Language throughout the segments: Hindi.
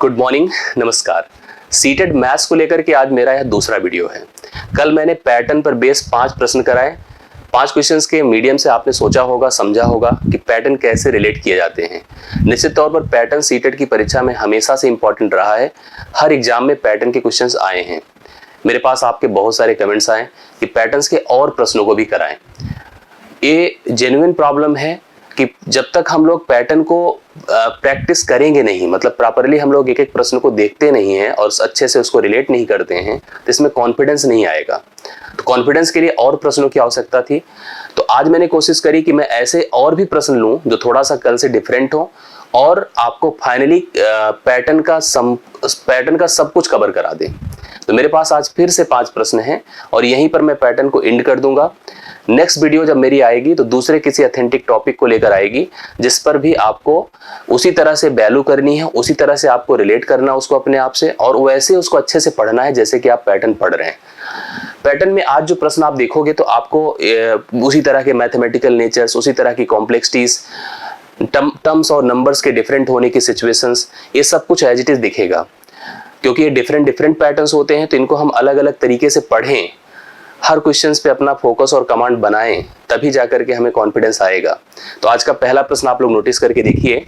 गुड मॉर्निंग, नमस्कार। सीटेड मैथ्स को लेकर के आज मेरा यह दूसरा वीडियो है। कल मैंने पैटर्न पर बेस 5 प्रश्न कराए। 5 क्वेश्चंस के मीडियम से आपने सोचा होगा, समझा होगा कि पैटर्न कैसे रिलेट किए जाते हैं। निश्चित तौर पर पैटर्न सीटेड की परीक्षा में हमेशा से इंपॉर्टेंट रहा है। हर एग्जाम में पैटर्न के क्वेश्चंस आए हैं। मेरे पास आपके बहुत सारे कमेंट्स आए कि पैटर्न्स के और प्रश्नों को भी कराएं। ये जेन्युइन प्रॉब्लम है कि जब तक हम लोग पैटर्न को प्रैक्टिस करेंगे नहीं, मतलब प्रॉपरली हम लोग एक एक प्रश्न को देखते नहीं हैं और अच्छे से उसको रिलेट नहीं करते हैं, तो इसमें कॉन्फिडेंस नहीं आएगा। तो कॉन्फिडेंस के लिए और प्रश्नों की आवश्यकता थी। तो आज मैंने कोशिश करी कि मैं ऐसे और भी प्रश्न लूं जो थोड़ा सा कल से डिफरेंट हो और आपको फाइनली पैटर्न का सब कुछ कवर करा दे। तो मेरे पास आज फिर से 5 प्रश्न हैं और यहीं पर मैं पैटर्न को एंड कर दूंगा। नेक्स्ट वीडियो जब मेरी आएगी तो दूसरे किसी ऑथेंटिक टॉपिक को लेकर आएगी, जिस पर भी आपको उसी तरह से वैल्यू करनी है, उसी तरह से आपको रिलेट करना उसको अपने आप से, और वैसे उसको अच्छे से पढ़ना है जैसे कि आप पैटर्न पढ़ रहे हैं। पैटर्न में आज जो प्रश्न आप देखोगे तो आपको उसी तरह के मैथमेटिकल नेचर्स, उसी तरह की कॉम्प्लेक्सिटीज, टर्म्स और नंबर्स के डिफरेंट होने की सिचुएशंस, ये सब कुछ एज इट इज दिखेगा। क्योंकि ये डिफरेंट पैटर्न्स होते हैं तो इनको हम अलग अलग तरीके से पढ़ें, हर क्वेश्चंस पे अपना फोकस और कमांड बनाएं, तभी जाकर के हमें कॉन्फिडेंस आएगा। तो आज का पहला प्रश्न आप लोग नोटिस करके देखिए।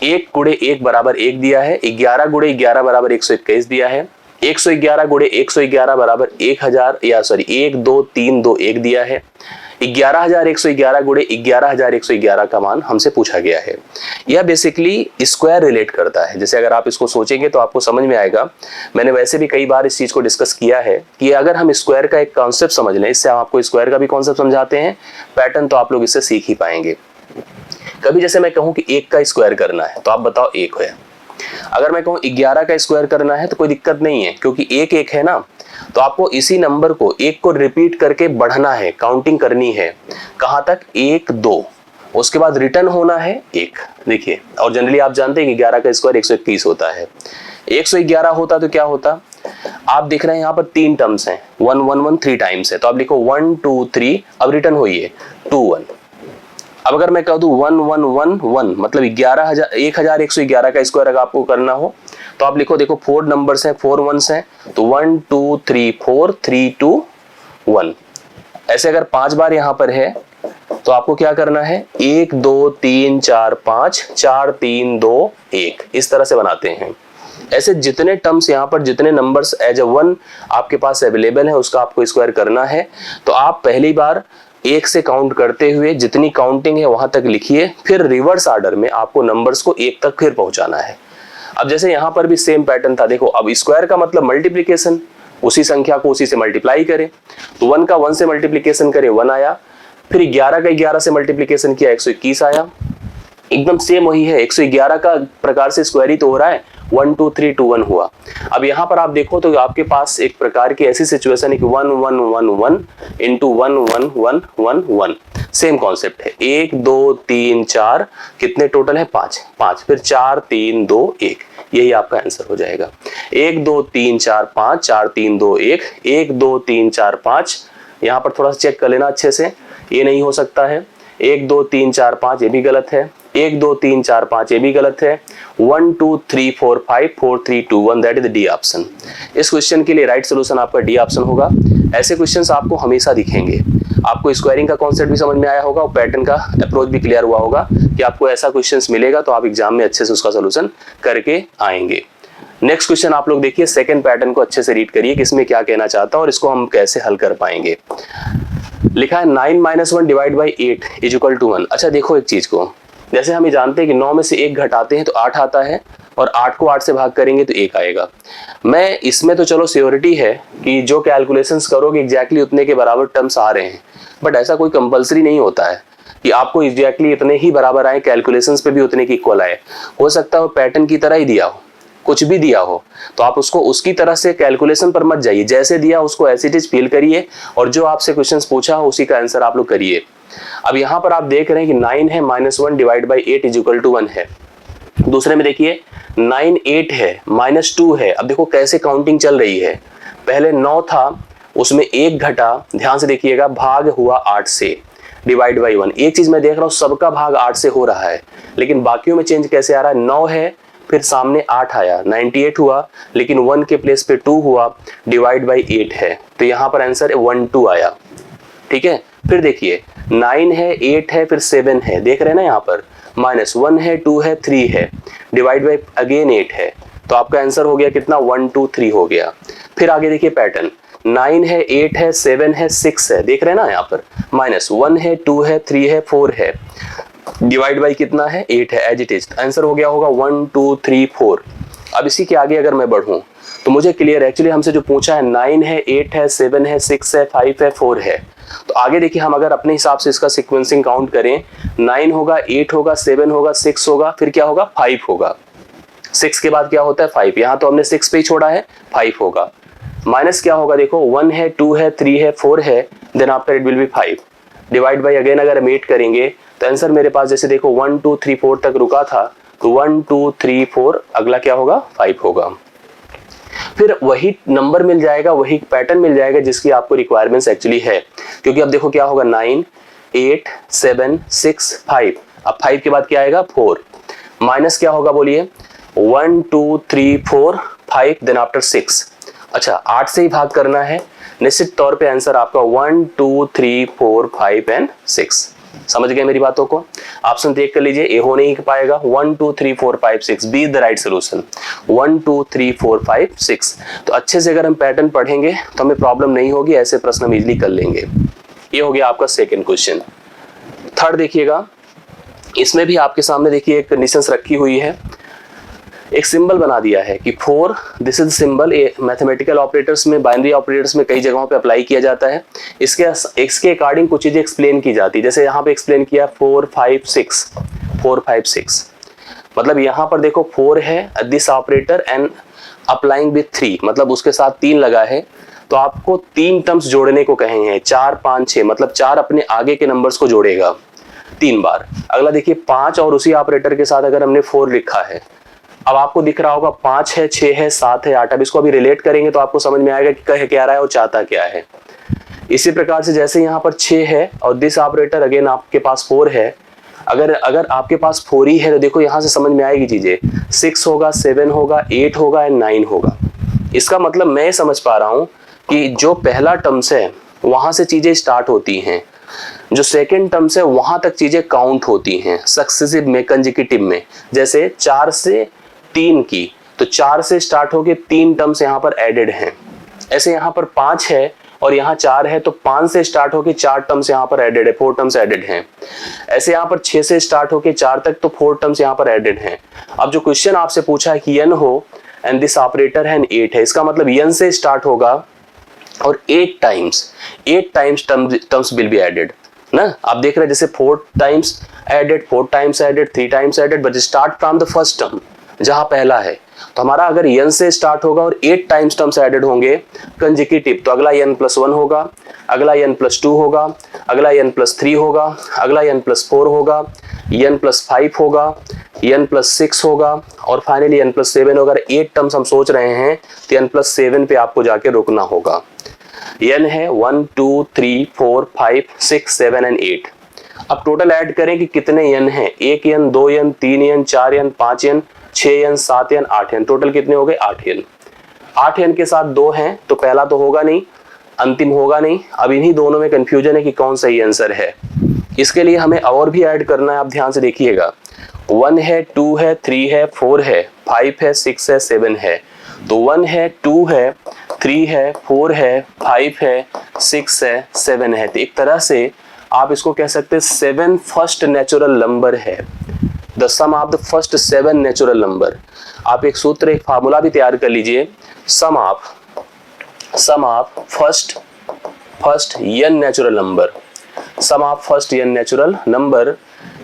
1 गुणे 1 बराबर 1 दिया है, 11 गुणे 11 बराबर 121 दिया है, 111 गुणे 111 बराबर 1 2 3 2 1 दिया है, 11111 गुणे 11111 का मान हमसे पूछा गया है। यह बेसिकली स्क्वायर रिलेट करता है। जैसे अगर आप इसको सोचेंगे तो आपको समझ में आएगा। मैंने वैसे भी कई बार इस चीज को डिस्कस किया है कि अगर हम स्क्वायर का एक कॉन्सेप्ट समझ लें, इससे हम आपको स्क्वायर का भी कॉन्सेप्ट समझाते हैं, पैटर्न तो आप लोग इससे सीख ही पाएंगे। कभी जैसे मैं कहूं कि 1 का स्क्वायर करना है तो आप बताओ 1 है। अगर मैं कहूं 11 का स्क्वायर करना है तो कोई दिक्कत नहीं है, क्योंकि 1 1 है ना। तो आपको इसी नंबर को 1 को रिपीट करके बढ़ना है, काउंटिंग करनी है। कहां तक? 1 2, उसके बाद रिटर्न होना है 1। देखिए, और जनरली आप जानते हैं कि 11 का स्क्वायर 121 होता है। 111 होता तो क्या होता? आप देख रहे हैं यहाँ पर 3 टर्म्स हैं, 1 1 1 3 टाइम्स है, तो आप लिखो 1 2 3, अब रिटर्न होइए 2 1। अब अगर मैं कह दूं 1 1 1 1, मतलब 1111 का स्क्वायर अगर आपको करना हो तो आप लिखो, देखो 4 नंबर्स हैं, 4 1s हैं, तो 1 2 3 4 3 2 1। ऐसे अगर 5 बार यहाँ पर है तो आपको क्या करना है? 1 2 3 4 5 4 3 2 1, इस तरह से बनाते हैं। ऐसे जितने टर्म्स यहाँ पर, जितने नंबर्स एज अ 1 आपके पास अवेलेबल है, उसका आपको स्क्वायर करना है। तो आप पहली बार 1 से काउंट करते हुए जितनी काउंटिंग है वहां तक लिखिए, फिर रिवर्स ऑर्डर में आपको नंबर्स को 1 तक फिर पहुंचाना है। अब जैसे यहाँ पर भी सेम पैटर्न था। देखो, अब स्क्वायर का मतलब मल्टीप्लिकेशन, उसी संख्या को उसी से मल्टीप्लाई करें। तो 1 का 1 से मल्टीप्लिकेशन करें, 1 आया। फिर 11 का 11 से मल्टीप्लिकेशन किया, 121 आया। एकदम सेम वही है, 111 का प्रकार से स्क्वायर ही तो हो रहा है। 1 2 3 2 1 हुआ। अब यहाँ पर आप देखो तो आपके पास एक प्रकार की ऐसी सिचुएशन है कि 1 1 1 1 इंटू 1 1 1 1 1, सेम कॉन्सेप्ट है। 1 2 3 4, कितने टोटल है? 5 5, फिर 4 3 2 1, यही आपका आंसर हो जाएगा। 1 2 3 4 5, 4 3 2 1, 1 2 3 4 5। यहाँ पर थोड़ा सा चेक कर लेना अच्छे से, ये नहीं हो सकता है। 1 2 3 4 5, ये भी गलत है। 1 2 3 4 5, ये भी गलत है। 1 2 3 4 5 4 3 2 1, that is the D option. इस क्वेश्चन के लिए राइट सोल्यूशन आपका डी ऑप्शन होगा। ऐसे क्वेश्चंस आपको हमेशा दिखेंगे। आपको स्क्वायरिंग का कॉन्सेप्ट भी समझ में आया होगा और पैटर्न का अप्रोच भी क्लियर हुआ होगा कि आपको ऐसा क्वेश्चंस मिलेगा तो आप एग्जाम में अच्छे से उसका सोल्यूशन करके आएंगे। नेक्स्ट क्वेश्चन आप लोग देखिए, सेकंड पैटर्न को अच्छे से रीड करिए कि इसमें क्या कहना चाहता है और इसको हम कैसे हल कर पाएंगे। लिखा है 9 - 1 divide by 8 is equal to 1। अच्छा देखो एक चीज को, जैसे हम ये जानते हैं कि 9 में से 1 घटाते हैं तो 8 आता है, और 8 को 8 से भाग करेंगे तो 1 आएगा। मैं इसमें तो चलो श्योरिटी है कि जो कैलकुलेशंस करोगे एग्जैक्टली उतने के बराबर टर्म्स आ रहे हैं, बट ऐसा कोई कंपलसरी नहीं होता है कि आपको एग्जैक्टली इतने ही बराबर आए, कैलकुलेशंस पे भी उतने की इक्वल आए। हो सकता है पैटर्न की तरह ही दिया हो, कुछ भी दिया हो, तो आप उसको उसकी तरह से कैलकुलेशन पर मत जाइए, जैसे दिया उसको एज इट इज फील करिए और जो आपसे क्वेश्चंस पूछा हो उसी का आंसर आप लोग करिए। अब यहाँ पर आप देख रहे हैं कि 9 है -1 divide by 8 is equal to 1 है। दूसरे में देखिए 9 8 है, -2 है। अब देखो कैसे काउंटिंग चल रही है। पहले 9 था, उसमें 1 घटा, ध्यान से देखिएगा, भाग हुआ 8 से, डिवाइड बाई 1। एक चीज मैं देख रहा हूँ, सबका भाग 8 से हो रहा है, लेकिन बाकियों में चेंज कैसे आ रहा है? 9 है, फिर सामने 8 आया, 98 हुआ, लेकिन 1 के प्लेस पे 2 हुआ, डिवाइड बाई 8 है, तो यहाँ पर आंसर 12 आया। ठीक है, फिर देखिए 9 है, 8 है, फिर 7 है, देख रहे हैं ना यहाँ पर, -1 है, 2 है, 3 है, डिवाइड बाई अगेन 8 है, तो आपका आंसर हो गया कितना, 1 2 3 हो गया। फिर आगे देखिए पैटर्न, 9 है, 8 है, 7 है, 6 है, देख रहे हैं ना यहाँ पर, -1 है, 2 है, 3 है, 4 है, डिवाइड बाई कितना है, 8 है, एज इट इज, आंसर हो गया होगा 1 2 3 4। अब इसी के आगे अगर मैं बढ़ूं तो मुझे क्लियर, एक्चुअली हमसे जो पूछा है 9 है, 8 है, 7 है, 6 है, 5 है, 4 है, तो आगे देखिए हम अगर अपने हिसाब से इसका सीक्वेंसिंग काउंट करें, 9 होगा, 8 होगा, 7 होगा, 6 होगा, फिर क्या होगा, 5 होगा, 6 के बाद क्या होता है 5, यहाँ तो हमने 6 पे ही छोड़ा है, 5 होगा, माइनस क्या होगा देखो, 1 है, 2 है, 3 है, 4 है, then after it will be 5, divide by again अगर हम 8 करेंगे तो आंसर मेरे पास जैसे देखो 1 2 3 4 तक रुका था, तो 1 2 3 4 अगला क्या होगा, 5 होगा। फिर वही नंबर मिल जाएगा, वही पैटर्न मिल जाएगा जिसकी आपको रिक्वायरमेंट्स एक्चुअली है, क्योंकि अब देखो क्या होगा, 9 8 7 6 5, अब 5 के बाद क्या आएगा, 4, माइनस क्या होगा बोलिए, 1 2 3 4 5, देन आफ्टर 6, अच्छा 8 से ही भाग करना है, निश्चित तौर पे आंसर आपका 1 2 3 4 5 एंड 6। समझ गए मेरी बातों को, ऑप्शन देख कर लीजिए, ए हो नहीं पाएगा, 1 2 3 4 5 6 बी द राइट सोल्यूशन, 1 2 3 4 5 6। तो अच्छे से अगर हम पैटर्न पढ़ेंगे तो हमें प्रॉब्लम नहीं होगी, ऐसे प्रश्न हम इजीली कर लेंगे। ये हो गया आपका सेकंड क्वेश्चन। थर्ड देखिएगा, इसमें भी आपके सामने देखिए एक कंडीशंस रखी हुई है, एक सिंबल बना दिया है कि 4, this is symbol, A mathematical operators में, बाइनरी ऑपरेटर्स में कई जगहों पे अप्लाई किया जाता है, इसके अकॉर्डिंग कुछ चीजें एक्सप्लेन की जाती है, जैसे यहाँ पे एक्सप्लेन किया 4 5 6, 4 5 6, मतलब यहाँ पर देखो 4 है, this operator and applying with 3, मतलब उसके साथ 3 लगा है, तो आपको 3 टर्म्स जोड़ने को कहे हैं, 4 5 6, मतलब 4 अपने आगे के नंबर्स को जोड़ेगा 3 बार। अगला देखिए 5 और उसी ऑपरेटर के साथ अगर हमने 4 लिखा है, अब आपको दिख रहा होगा 5 है, 6 है, 7 है, 8, अब इसको अभी रिलेट करेंगे तो आपको समझ में आएगा कि कह क्या रहा है और चाहता क्या है। इसी प्रकार से जैसे यहाँ पर 6 है और दिस ऑपरेटर अगेन आपके पास 4 है, अगर आपके पास 4 ही है तो देखो यहाँ से समझ में आएगी चीजें, 6 होगा, 7 होगा, 8 होगा एंड 9 होगा। इसका मतलब मैं समझ पा रहा हूँ कि जो पहला टर्म्स है वहां से चीजें स्टार्ट होती हैं, जो सेकेंड टर्म्स है वहां तक चीजें काउंट होती हैं सक्सेसिव में, कंजिक्यूटिव में, जैसे 4 से 3 की, तो 4 से स्टार्ट होके 3 टर्म्स यहाँ पर एडेड हैं। ऐसे यहाँ पर 5 है और यहाँ 4 है, तो 5 से स्टार्ट होके 4 टर्म्स यहाँ पर एडेड है, 4 टर्म्स एडेड हैं। ऐसे यहाँ पर 6 से स्टार्ट होके 4 तक, तो 4 टर्म्स यहाँ पर एडेड हैं। अब जो क्वेश्चन आपसे पूछा है कि n हो एंड दिस ऑपरेटर है एंड 8 है, इसका मतलब n से स्टार्ट होगा और 8 times terms will be added ना। आप देख रहे हैं जैसे 4 times added, 4 times added, 3 times added, but start from the first term जहां पहला है, तो हमारा अगर n से स्टार्ट होगा और 8 टाइम्स टर्म्स एडेड होंगे कंजिक्यूटिव, तो अगला n+1 होगा, अगला n+2 होगा, अगला n+3 होगा, अगला n+4 होगा, n+5 होगा, n+6 होगा और फाइनली n+7 होगा। 8 टर्म्स हम सोच रहे हैं तो n+7 पे आपको जाके रुकना होगा। n है 1 2 3 4 5 6 7 एंड 8। अब टोटल ऐड करें कि कितने n हैं, 1 n 2 n 3 n 4 n 5 n 6 n 7 n 8 n, total कितने हो गए 8 n। 8 n के साथ 2 हैं तो पहला तो होगा नहीं, अंतिम होगा नहीं। अब इन्हीं दोनों में कंफ्यूजन है कि कौन सही आंसर है। इसके लिए हमें और भी ऐड करना है, आप ध्यान से देखिएगा। 1 है, 2 है, 3 है, 4 है, 5 है, 6 है, 7 है। तो 1 है, 2 है, 3 है, 4 है, 5 है, 6 है, 7 है। तो एक तरह से आप इसको कह सकते हैं 7 फर्स्ट नेचुरल नंबर है, the sum of the first 7 natural number. आप एक सूत्र, एक फार्मूला भी तैयार कर लीजिए, sum of first n natural number, sum of first n natural number.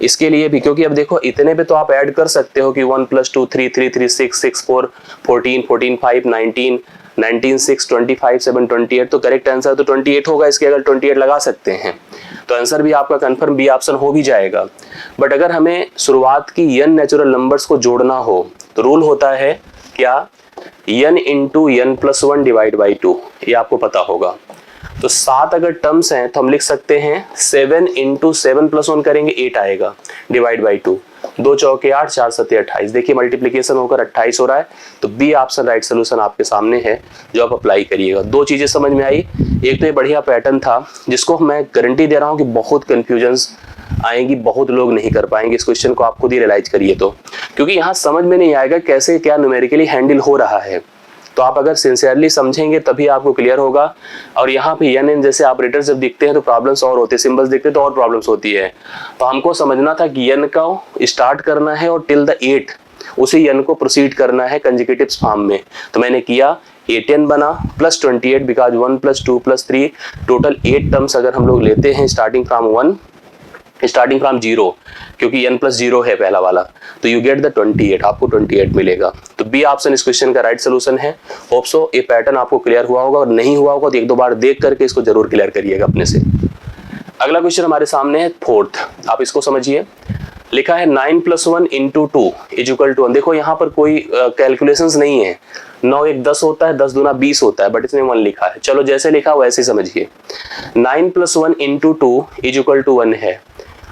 इसके लिए भी, क्योंकि अब देखो इतने पे तो आप ऐड कर सकते हो कि 1 + 2 3 3 3 6 6 4 14 14 5 19 19 6 25 7 28, तो करेक्ट आंसर तो 28 होगा। इसके अगर 28 लगा सकते हैं तो आंसर भी आपका कंफर्म बी ऑप्शन हो भी जाएगा। बट अगर हमें शुरुआत की n नेचुरल नंबर्स को जोड़ना हो तो रूल होता है क्या, n × n+1 डिवाइड बाई 2, ये आपको पता होगा। तो 7 अगर टर्म्स हैं तो हम लिख सकते हैं 7 × 7+1 करेंगे 8 आएगा डिवाइड बाई 2। 2 चौके 8, 4 सत्ते 28। देखिए मल्टीप्लीकेशन होकर 28 हो रहा है, तो बी ऑप्शन राइट सोल्यूशन आपके सामने है जो आप अप्लाई करिएगा। 2 चीजें समझ में आई, एक तो ये बढ़िया पैटर्न था जिसको मैं गारंटी दे रहा हूँ कि बहुत कंफ्यूजन्स आएंगी, बहुत लोग नहीं कर पाएंगे इस क्वेश्चन को, आप खुद ही रियलाइज करिए तो, क्योंकि यहाँ समझ में नहीं आएगा कैसे क्या न्यूमेरिकली हैंडल हो रहा है। तो आप अगर सिंसियरली समझेंगे तभी आपको क्लियर होगा। और यहाँ पे एन जैसे ऑपरेटर्स जब दिखते हैं तो प्रॉब्लम्स और होते हैं, सिंबल्स दिखते हैं तो और प्रॉब्लम्स होती है। तो हमको समझना था कि एन का स्टार्ट करना है और टिल द 8 उसी एन को प्रोसीड करना है कंजिक्यूटिव फॉर्म में। तो मैंने किया 8n बना प्लस 28 बिकॉज 1 + 2 + 3 टोटल 8 टर्म्स अगर हम लोग लेते हैं स्टार्टिंग फ्रॉम 0, क्योंकि n + 0 है पहला वाला, तो यू गेट द 28, आपको 28 मिलेगा। तो बी ऑप्शन इस क्वेश्चन का राइट सोल्यूशन है। होप सो ये पैटर्न आपको क्लियर हुआ होगा, और नहीं हुआ होगा तो 1-2 बार देख करके इसको जरूर क्लियर करिएगा अपने से। अगला क्वेश्चन हमारे सामने है 4th, आप इसको समझिए। लिखा है 9 + 1 × 2 = 1। देखो यहाँ पर कोई कैलकुलेशंस नहीं है, 9 × 1 = 10 होता है, 10 × 2 = 20 होता है, बट इसमें 1 लिखा है। चलो जैसे लिखा वैसे ही समझिए। 9 + 1 × 2 = 1 है।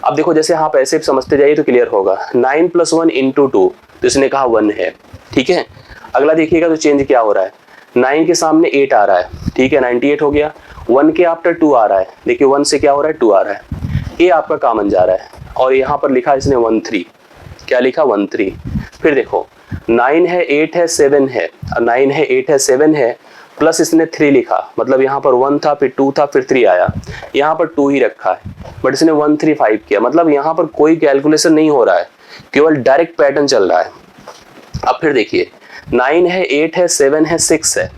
अब देखो जैसे आप ऐसे समझते जाइए तो क्लियर होगा। 9 + 1 × 2 तो इसने कहा 1 है, ठीक है। अगला देखिएगा तो चेंज क्या हो रहा है, 9 के सामने 8 आ रहा है, ठीक है, 98 हो गया। 1 के आफ्टर 2 आ रहा है, देखिए 1 से क्या हो रहा है, 2 आ रहा है, ये आपका कॉमन जा रहा है। और यहाँ पर लिखा इसने 13, क्या लिखा 13। फिर देखो 9 है, 8 है, 7 है, 9 है, 8 है, 7 है, प्लस इसने 3 लिखा, मतलब यहाँ पर 1 था, फिर 2 था, फिर 3 आया, यहाँ पर 2 ही रखा है, बट इसने 135 किया, मतलब यहाँ पर कोई कैलकुलेशन नहीं हो रहा है, केवल डायरेक्ट पैटर्न चल रहा है। अब फिर देखिए 9 है, 8 है, 7 है, 6 है,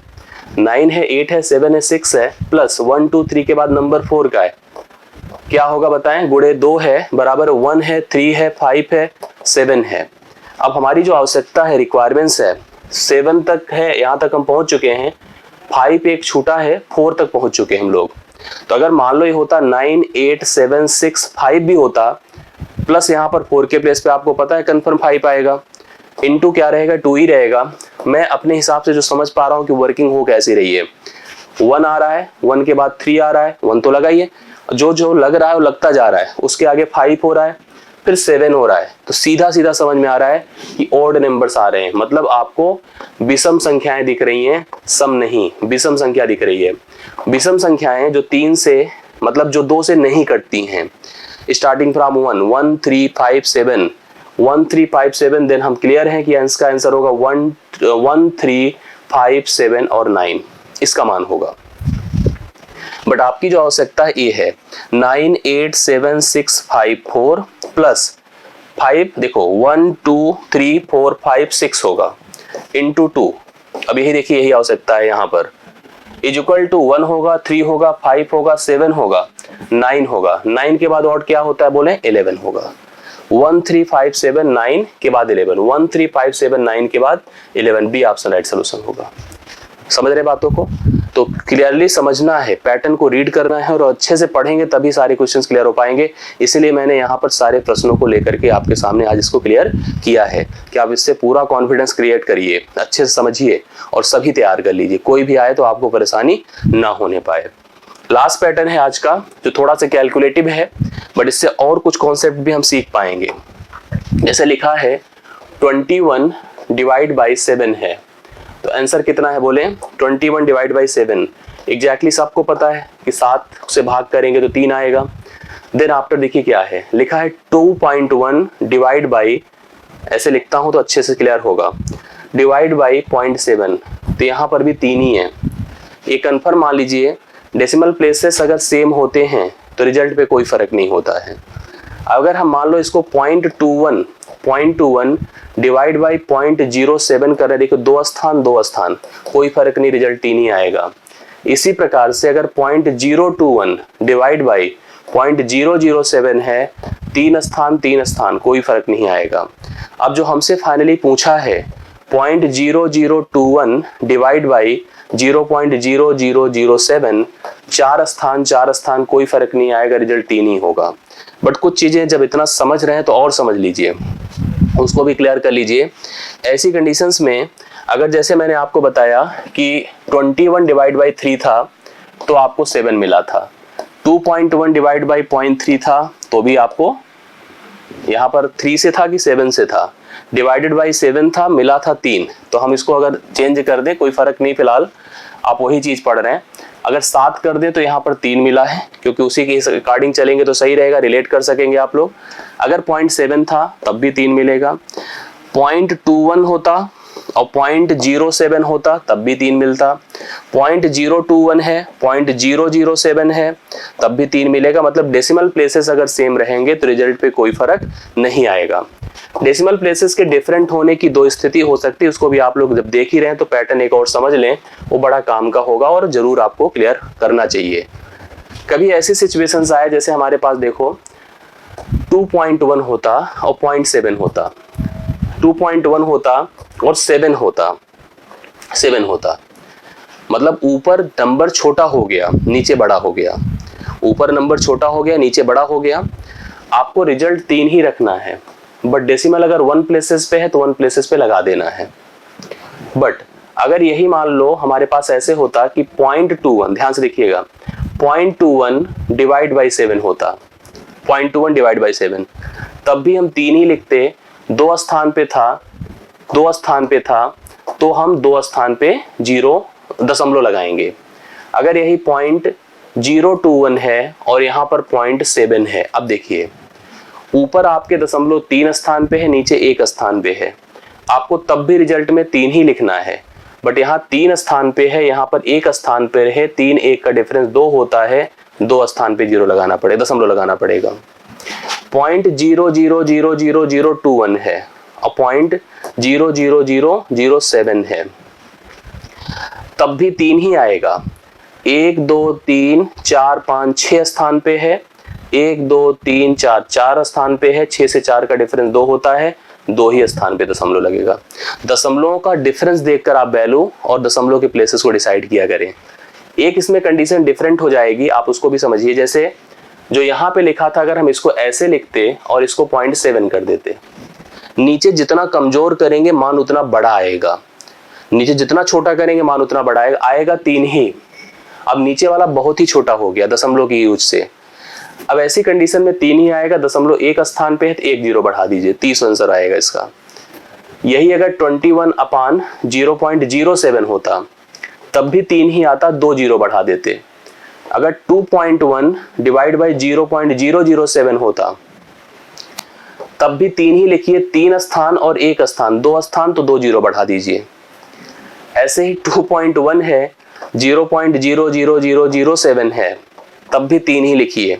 9 है, 8 है, 7 है, 6 है, प्लस 1 2 3 के बाद नंबर 4 का है, क्या होगा बताएं, गुणे 2 है बराबर 1 है, 3 है, 5 है, 7 है। अब हमारी जो आवश्यकता है, रिक्वायरमेंट्स है, 7 तक है, यहाँ तक हम पहुंच चुके हैं, 5 एक छूटा है, 4 तक पहुंच चुके हैं हम लोग। तो अगर मान लो ये होता 9 8 7 6 5 भी होता, प्लस यहाँ पर 4 के प्लेस पे आपको पता है कंफर्म 5 आएगा, इनटू क्या रहेगा, 2 ही रहेगा। मैं अपने हिसाब से जो समझ पा रहा हूँ कि वर्किंग हो कैसी रही है, 1 आ रहा है, 1 के बाद 3 आ रहा है, 1 तो लगा ही है, जो लग रहा है वो लगता जा रहा है, उसके आगे 5 हो रहा है, फिर 7 हो रहा है, तो सीधा सीधा समझ में आ रहा है कि ऑड नंबर्स आ रहे हैं, मतलब आपको विषम संख्याएं दिख रही हैं, सम नहीं, विषम संख्या दिख रही है। विषम संख्याएं जो 3 से, मतलब जो 2 से नहीं कटती हैं, स्टार्टिंग फ्रॉम 1 1 3 5 7 1 3 5 7, देन हम क्लियर हैं कि इसका आंसर होगा 1 3 5 7 और 9, इसका मान होगा। बट आपकी जो आवश्यकता है ये है 9 8 7 6 5 4 प्लस 5, देखो 1 2 3 4 5 6 होगा, इंटू 2। अब यही देखिए, यही आवश्यकता है यहाँ पर, इक्वल टू 1 होगा, 3 होगा, 5 होगा, 7 होगा, 9 होगा, 9 के बाद और क्या होता है बोले, 11 होगा। 1 3 5 7 9 के बाद 11, 1 3 5 7 9 के बाद 11, बी ऑप्शन राइट सोल्यूशन होगा। समझ रहे बातों को? तो क्लियरली समझना है, पैटर्न को रीड करना है, और अच्छे से पढ़ेंगे तभी सारे क्वेश्चंस क्लियर हो पाएंगे। इसीलिए मैंने यहाँ पर सारे प्रश्नों को लेकर के आपके सामने आज इसको क्लियर किया है कि आप इससे पूरा कॉन्फिडेंस क्रिएट करिए, अच्छे से समझिए और सभी तैयार कर लीजिए, कोई भी आए तो आपको परेशानी ना होने पाए। लास्ट पैटर्न है आज का, जो थोड़ा सा कैलकुलेटिव है, बट इससे और कुछ कॉन्सेप्ट भी हम सीख पाएंगे। जैसे लिखा है 21 डिवाइड बाई 7 है, तो आंसर कितना है बोले, 21 डिवाइड बाई 7। एग्जैक्टली सबको पता है कि 7 से भाग करेंगे तो 3 आएगा। देन आफ्टर देखिए क्या है, लिखा है 2.1 डिवाइड बाई, ऐसे लिखता हूं तो अच्छे से क्लियर होगा, डिवाइड बाई 0.7, तो यहाँ पर भी 3 ही है। ये कन्फर्म मान लीजिए, डेसिमल प्लेसेस अगर सेम होते हैं तो रिजल्ट पे कोई फर्क नहीं होता है। अगर हम मान लो इसको 0.21 डिवाइड बाई 0.07 कर रहे, देखो 2 स्थान, कोई फर्क नहीं, रिजल्ट 3 ही आएगा। इसी प्रकार से अगर 0.021 डिवाइड बाई 0.007 है, 3 स्थान, कोई फर्क नहीं आएगा। अब जो हमसे फाइनली पूछा है 0.0021 डिवाइड बाई 0.0007, 4 स्थान, कोई फर्क नहीं आएगा, रिजल्ट 3 ही होगा। बट कुछ चीजें जब इतना समझ रहे हैं तो और समझ लीजिए, उसको भी क्लियर कर लीजिए। ऐसी कंडीशंस में अगर जैसे मैंने आपको बताया कि 21 डिवाइड बाई 3 था तो आपको 7 मिला था, 2.1 डिवाइड बाई 0.3 था तो भी आपको यहाँ पर 3 से था कि 7 से था, डिवाइडेड बाई 7 था, मिला था 3, तो हम इसको अगर चेंज कर दें कोई फर्क नहीं, फिलहाल आप वही चीज पढ़ रहे हैं। अगर 7 कर दें तो यहाँ पर 3 मिला है, क्योंकि उसी के अकॉर्डिंग चलेंगे तो सही रहेगा, रिलेट कर सकेंगे आप लोग। अगर 0.7 था तब भी 3 मिलेगा, 0.21 होता और 0.07 होता तब भी 3 मिलता, 0.021 है, 0.007 है तब भी 3 मिलेगा। मतलब डेसिमल प्लेसेस अगर सेम रहेंगे तो रिजल्ट पे कोई फर्क नहीं आएगा। डेसिमल प्लेसेस के डिफरेंट होने की 2 स्थिति हो सकती है, उसको भी आप लोग जब देख ही रहे हैं तो पैटर्न एक और समझ लें, वो बड़ा काम का होगा और जरूर आपको क्लियर करना चाहिए। कभी ऐसी सिचुएशंस आए जैसे हमारे पास देखो 2.1 होता और 0.7 होता, 2.1 होता और 7 होता, मतलब ऊपर नंबर छोटा हो गया नीचे बड़ा हो गया, ऊपर नंबर छोटा हो गया नीचे बड़ा हो गया। आपको रिजल्ट 3 ही रखना है, बट डेसिमल अगर 1 प्लेसेस पे है तो 1 प्लेसेस पे लगा देना है। बट अगर यही मान लो हमारे पास ऐसे होता कि 0.21, ध्यान से देखिएगा, 0.21 डिवाइड बाई 7 होता, 0.21 डिवाइड बाई 7, तब भी हम 3 ही लिखते। 2 स्थान पे था तो हम 2 स्थान पे 0 दशमलव लगाएंगे। अगर यही 0.021 है और यहाँ पर 0.7 है, अब देखिए ऊपर आपके दशमलव 3 स्थान पे है, नीचे 1 स्थान पे है, आपको तब भी रिजल्ट में 3 ही लिखना है। बट यहाँ 3 स्थान पे है, यहाँ पर 1 स्थान पे है, 3 1 का डिफरेंस 2 होता है, 2 स्थान पे 0 लगाना पड़ेगा, दशमलव लगाना पड़ेगा। 0.000021 है और 0.00007 है, तब भी 3 ही आएगा। 1 2 3 4 5 6 स्थान पे है, 1 2 3 4 4 स्थान पे है, 6 से 4 का डिफरेंस 2 होता है, 2 ही स्थान पे दशमलव लगेगा। दशमलवों का डिफरेंस देखकर आप वैल्यू और दशमलव के प्लेसेस को डिसाइड किया करें। एक इसमें कंडीशन डिफरेंट हो जाएगी, आप उसको भी समझिए। जैसे जो यहाँ पे लिखा था, अगर हम इसको ऐसे लिखते और इसको 0.7 कर देते, नीचे जितना कमजोर करेंगे मान उतना बड़ा आएगा, नीचे जितना छोटा करेंगे मान उतना बड़ा आएगा 3 ही। अब नीचे वाला बहुत ही छोटा हो गया दशमलव की यूज से, अब ऐसी कंडीशन में 3 ही आएगा, दशमलव 1 स्थान पे है तो 1 0 बढ़ा दीजिए, 30 आंसर आएगा इसका। यही अगर 21/0.07 होता तब भी 3 ही आता, 2 0 बढ़ा देते। अगर 2.1 डिवाइड बाई 0.007 होता तब भी 3 ही लिखिए, 3 स्थान और 1 स्थान, 2 स्थान तो 2 0 बढ़ा दीजिए। ऐसे ही 2.1 है, 0.00007 है, तब भी 3 ही लिखिए।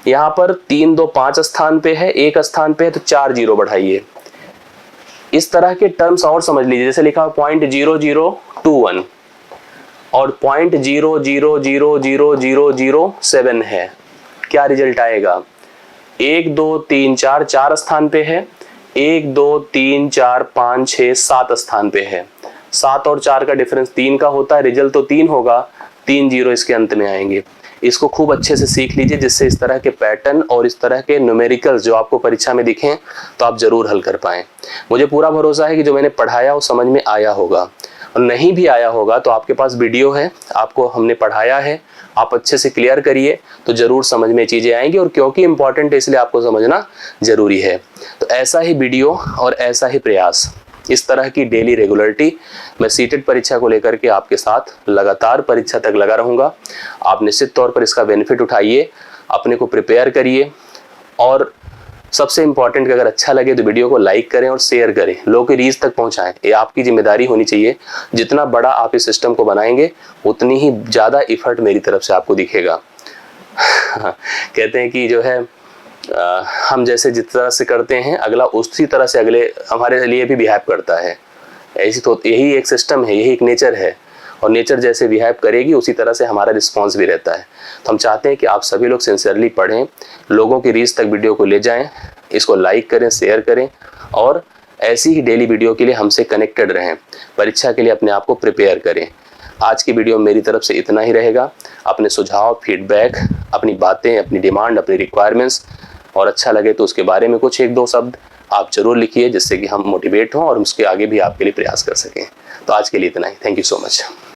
यहाँ पर 3 2 5 स्थान पे है, 1 स्थान पे है तो 4 0 बढ़ाइए। इस तरह के टर्म्स और समझ लीजिए, जैसे लिखा 0.0021 और 0.0000007 है, क्या रिजल्ट आएगा? 1 2 3 4 4 स्थान पे है, 1 2 3 4 5 6 7 स्थान पे है, 7 और 4 का डिफरेंस 3 का होता है, रिजल्ट तो 3 होगा, 3 0 इसके अंत में आएंगे। इसको खूब अच्छे से सीख लीजिए, जिससे इस तरह के पैटर्न और इस तरह के न्यूमेरिकल्स जो आपको परीक्षा में दिखें तो आप जरूर हल कर पाएं। मुझे पूरा भरोसा है कि जो मैंने पढ़ाया वो समझ में आया होगा, और नहीं भी आया होगा तो आपके पास वीडियो है, आपको हमने पढ़ाया है, आप अच्छे से क्लियर करिए तो जरूर समझ में चीजें आएंगी। और क्योंकि इंपॉर्टेंट है इसलिए आपको समझना जरूरी है। तो ऐसा ही वीडियो और ऐसा ही प्रयास, इस तरह की डेली रेगुलरिटी मैं सीटेट परीक्षा को लेकर के आपके साथ लगातार परीक्षा तक लगा रहूंगा। आप निश्चित तौर पर इसका बेनिफिट उठाइए, अपने को प्रिपेयर करिए, और सबसे इंपॉर्टेंट कि अगर अच्छा लगे तो वीडियो को लाइक करें और शेयर करें, लोगों की रीच तक पहुंचाएं। ये आपकी जिम्मेदारी होनी चाहिए। जितना बड़ा आप इस सिस्टम को बनाएंगे उतनी ही ज्यादा इफर्ट मेरी तरफ से आपको दिखेगा। कहते हैं कि जो है हम जैसे जिस तरह से करते हैं अगला उसी तरह से अगले हमारे लिए भी बिहेव करता है। ऐसी तो यही एक सिस्टम है, यही एक नेचर है, और नेचर जैसे बिहेव करेगी उसी तरह से हमारा रिस्पॉन्स भी रहता है। तो हम चाहते हैं कि आप सभी लोग सिंसियरली पढ़ें, लोगों की रीच तक वीडियो को ले जाएं, इसको लाइक करें, शेयर करें, और ऐसी ही डेली वीडियो के लिए हमसे कनेक्टेड रहें, परीक्षा के लिए अपने आप को प्रिपेयर करें। आज की वीडियो मेरी तरफ से इतना ही रहेगा। अपने सुझाव, फीडबैक, अपनी बातें, अपनी डिमांड, अपनी रिक्वायरमेंट्स, और अच्छा लगे तो उसके बारे में कुछ 1-2 शब्द आप जरूर लिखिए, जिससे कि हम मोटिवेट हों और उसके आगे भी आपके लिए प्रयास कर सकें। तो आज के लिए इतना ही। Thank you so much.